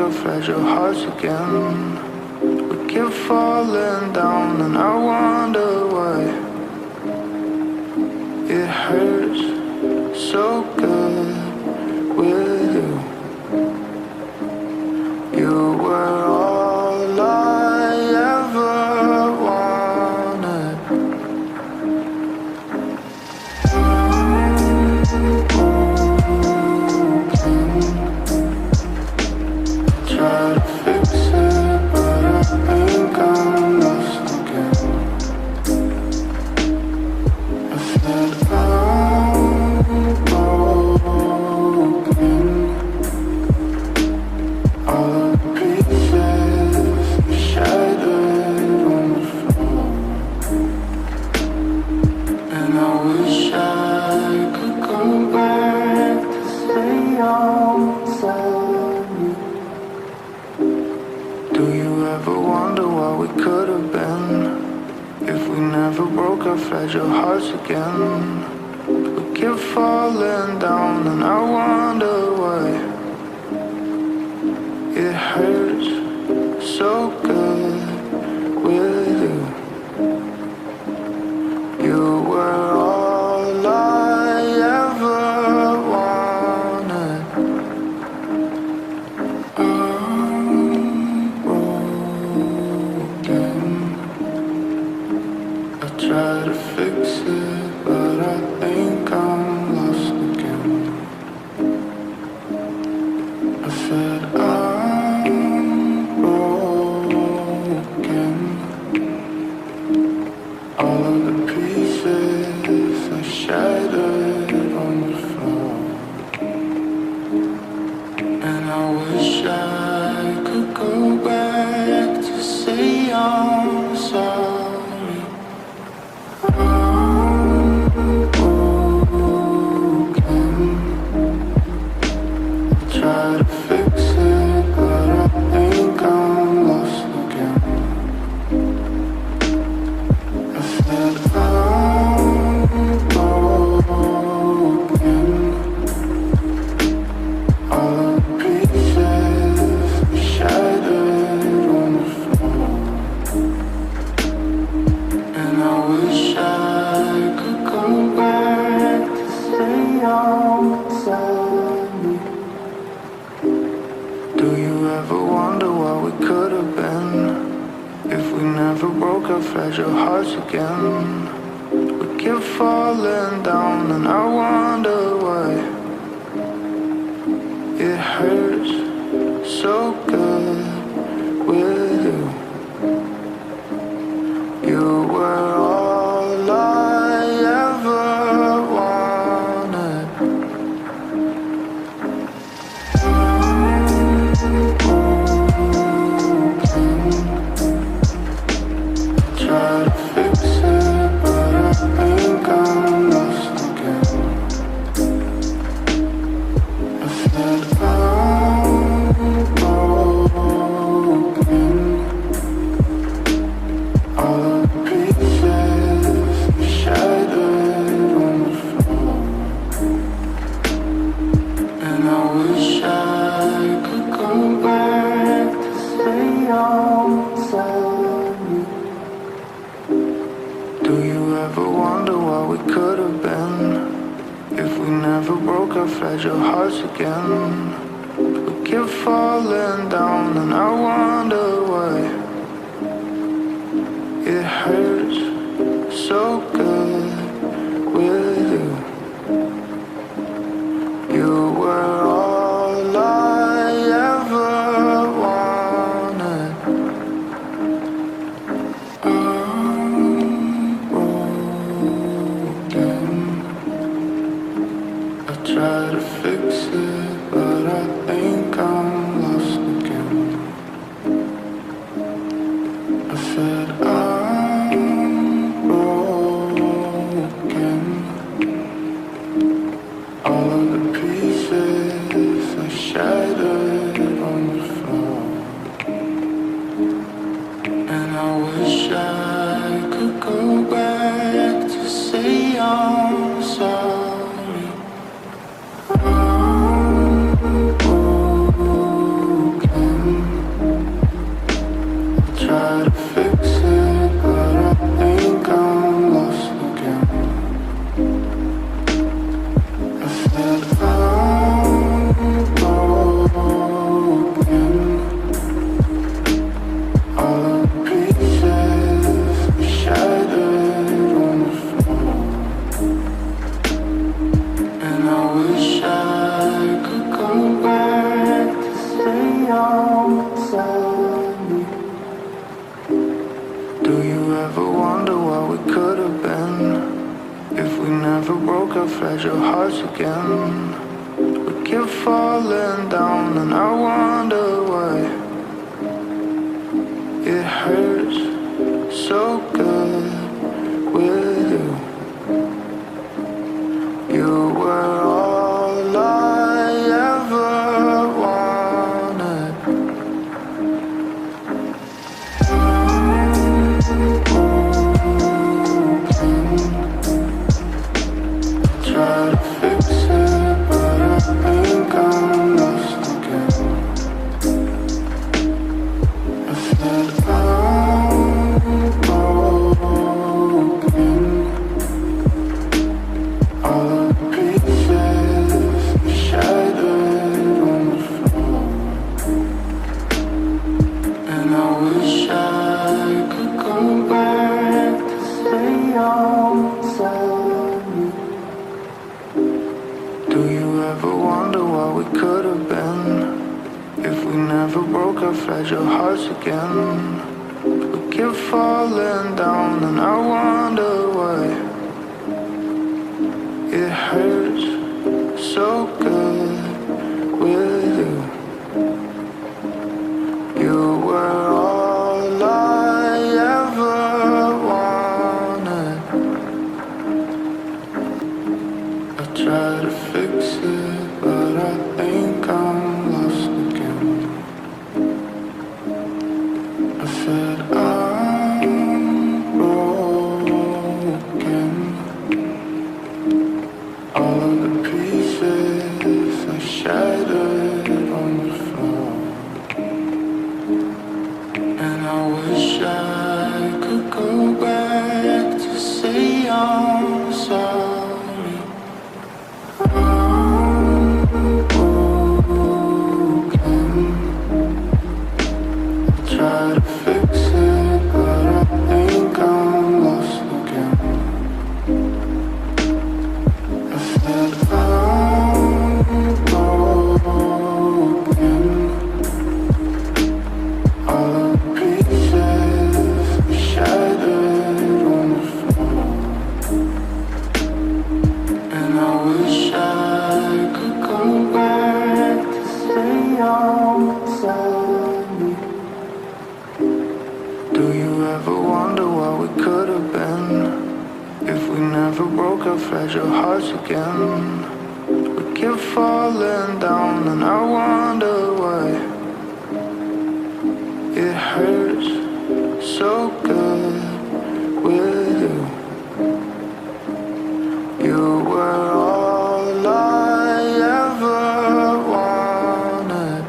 our fragile hearts again. We keep falling down and I wonder why. It hurts so good with you. You were all I ever wanted. Try to fix it, but I think I'm lost again. I said I'm broken. All of the pieces are shattered on the floor, and I wish I could go back to stay outside you. Do you ever wonder what we could have been if we never broke our fragile hearts again? We keep falling down and I wonder why. It hurts so good with you. You were all I ever wanted. I'm broken. I try to fix it, but I think I'm lost again. I said I'm broken. All of the pieces are shattered on the floor, and I wish I could go back to say I'm sorry. I'm broken. Try to fix it, but I think I'm lost again. I said I'm broken. All of the pieces are shattered on the floor, and I wish I could go back to stay outside you. Do you ever wonder what we could have been if we never broke our fragile hearts again? We keep falling down and I wonder why. It hurts so good with you. You were all I ever wanted. Try to fix it, but I think I'm lost again. I said I'm broken. All of the pieces are shattered on the floor, and I wish I could go back to stay outside you. Do you ever wonder what we could have been if we never broke our fragile hearts again? We keep falling down and I wonder why. It hurts so good with you. You were all I ever wanted. I'm broken. I try to fix it, but I think I'm lost again. I said I'm broken. never broke our fragile hearts again, we keep falling down, and I wonder why it hurts so good with you. You were all I ever wanted. Try to fix it, but I think I'm lost again. I said I'm broken. All of the pieces are shattered on the floor, and I wish I could go back to stay outside me. Do you ever wonder what we could have been if we never broke our fragile hearts again? We keep falling down, and I wonder why it hurts so good with you. You were all I ever wanted. I try to fix it, but I think I'm lost again. I said I'm broken. All of the pieces are shattered on the floor, and I wish I could go back to say I'm sorry. I'm broken. Try to fix it, but I think I'm lost again. I said I'm broken. All of the pieces are shattered on the floor, and I wish I could go back to stay outside me. Do you ever wonder what we could have been if we never broke our fragile hearts again? We keep falling down, and I wonder why it hurts so good with you. You were all I ever wanted.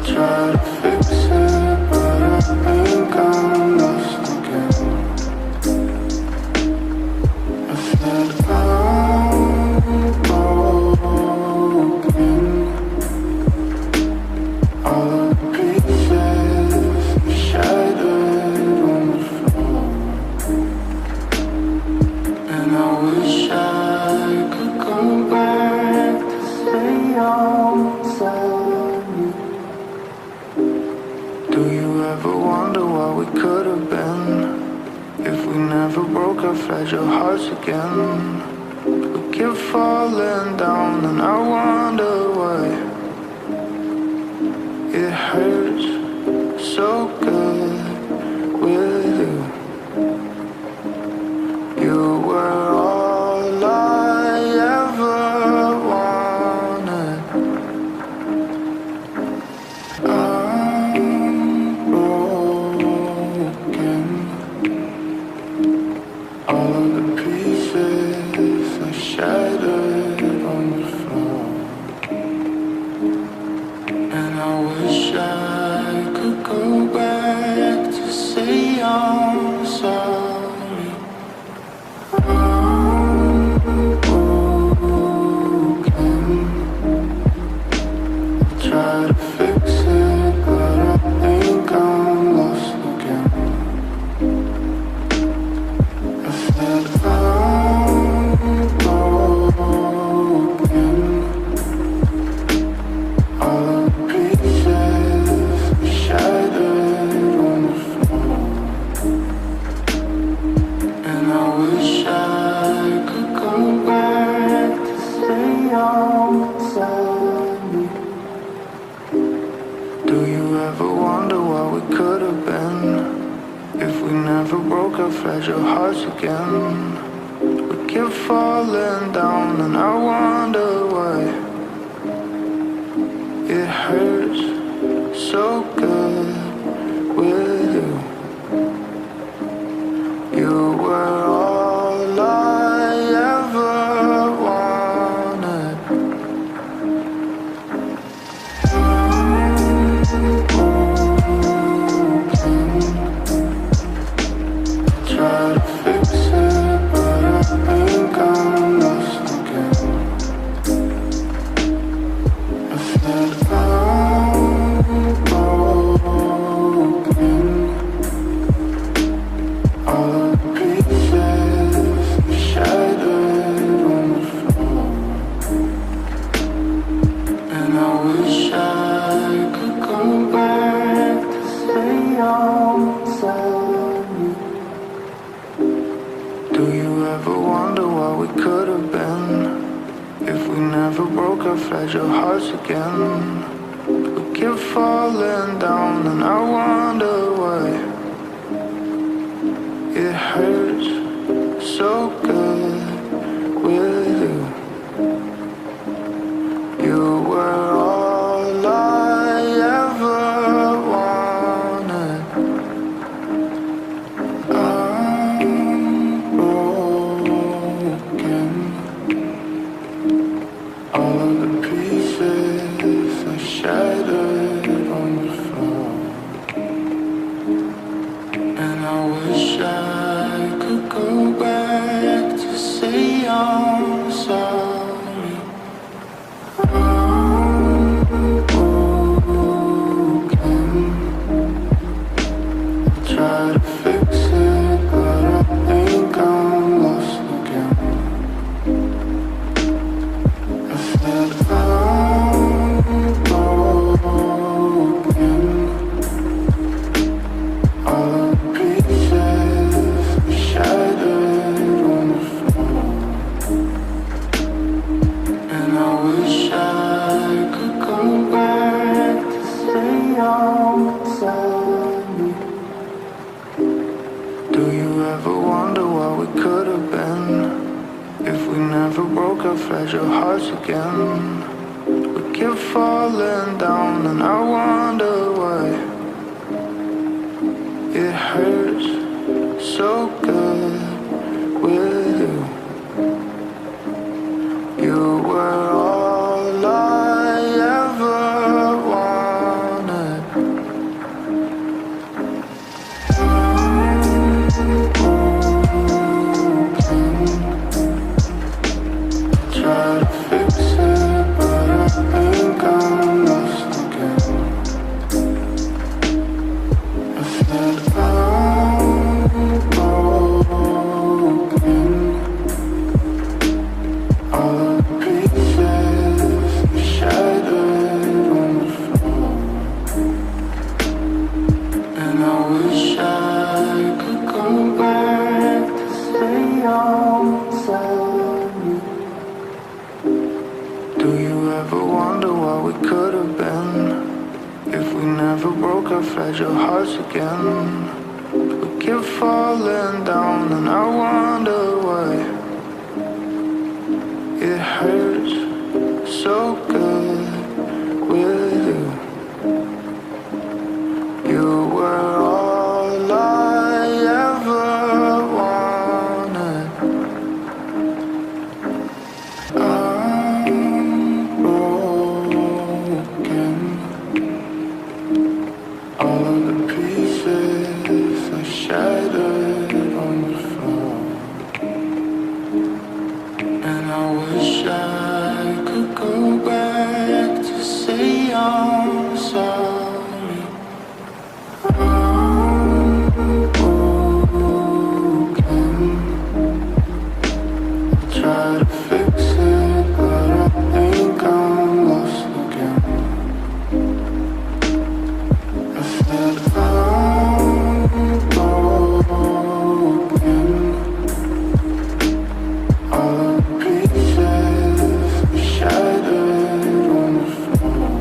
Try to fix it, but I think I'm lost again. I said I'm broken. All of the pieces are shattered on the floor, and I wish I could go back to stay outside me. Do you ever wonder what we could have been if we never broke our fragile hearts again? We keep falling down, and I wonder why it hurts so good with you. You were all I ever wanted. I'm broken. All of the pieces are shattered on the floor, and I wish I could go back to say I'm sorry. I'm broken. Try to fix it, but I think I'm lost again. I said I'm broken. All of the pieces Do you ever wonder what we could have been if we never broke our fragile hearts again? We keep falling down and I wonder why. It hurts so good with you. You were all I ever wanted. Try to fix it, but I think I'm lost again. I said I'm broken. All of the pieces shattered on the floor, and I wish I could go back to stay outside you. Do you ever wonder what we could have been if we never broke our fragile hearts again? We keep falling down and I wonder why. It hurts so good with you. You were all I ever wanted. I'm broken. All of the pieces are shattered on the floor, and I wish I could go back to say I'm sorry. I'm broken. Try to fix it, but I think I'm lost again. I said I'm broken. All of the pieces shattered on the floor, and I wish I could go back to stay outside you. Do you ever wonder what we could have been if we never broke our fragile hearts again? We keep falling down and I wonder why. It hurts so good with you. You were all I ever wanted. Try to fix it, but I think I'm lost again. I said I'm broken. All of the pieces shattered on the floor, and I wish I could go back to stay outside you. Do you ever wonder what we could have been if we never broke our fragile hearts again? We keep falling down and I wonder why. It hurts so good with you. You were all I ever wanted. I'm broken. All of the pieces are shattered on the floor, and I wish I could go back to say I'm sorry. I'm broken. Try to fix it, but I think I'm lost again. I said I'm broken. All of the pieces shattered on the floor,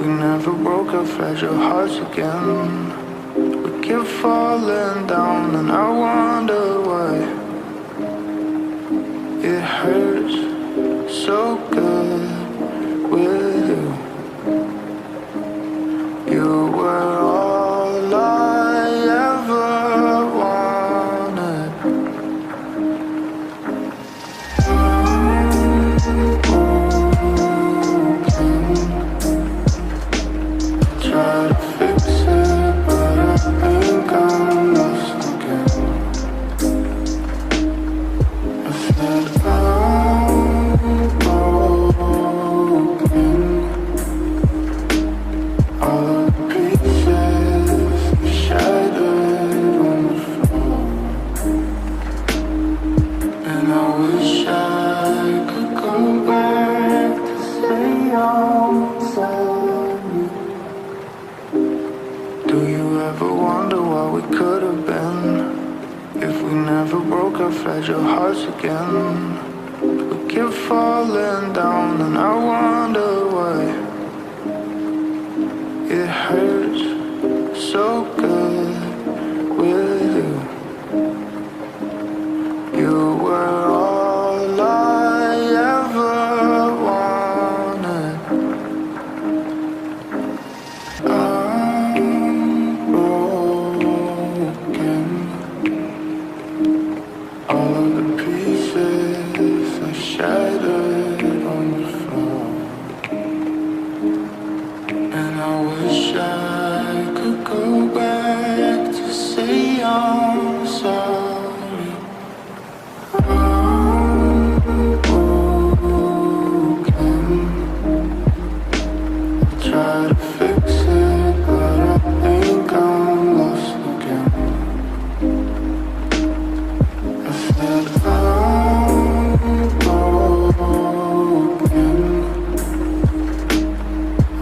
we never broke our fragile hearts again. We keep falling down and I wonder why. It hurts so good with you. You were all I ever wanted. Try to fix it, but I think I'm lost again. I said I'm broken. All of the pieces are shattered on the floor, and I wish I could go back to stay outside you. Do you ever wonder what we could have been if we never broke our fragile hearts again? We keep falling down and I wonder why. It hurts so good with you. You were all I ever wanted. I'm broken. All of the pieces are shattered on the floor, and I wish I could go back to say I'm sorry. I'm broken. I try to fix it, but I think I'm lost again. I said I'm broken.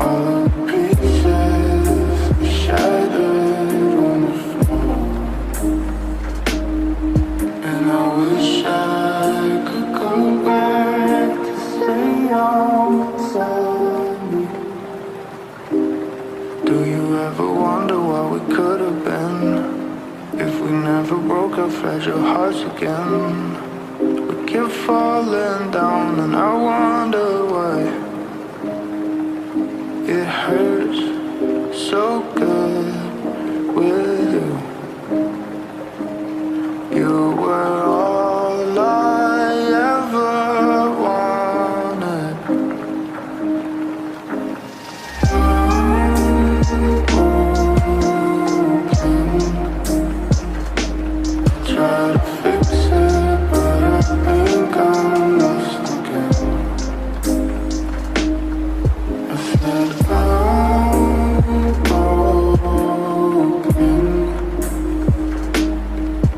All of the pieces are shattered on the floor, and I wish I could go back to stay outside me. Do you ever wonder what we could have been if we never broke our fragile hearts again? We keep falling down and I wonder why. It hurts so good with you. You were all I ever wanted. Try to fix it, but I think I'm lost again. I said I'm broken.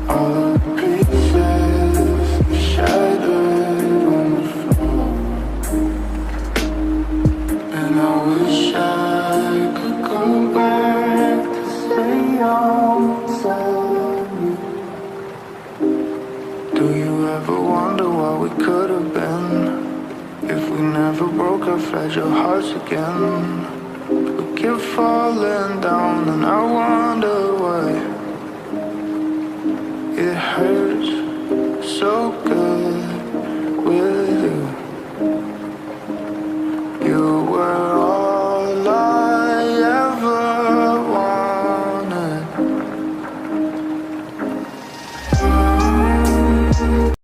All of the pieces are shattered on the floor, and I wish I could go back to stay outside you. Do you ever wonder what we could have been if we never broke our fragile hearts again? We keep falling down and I wonder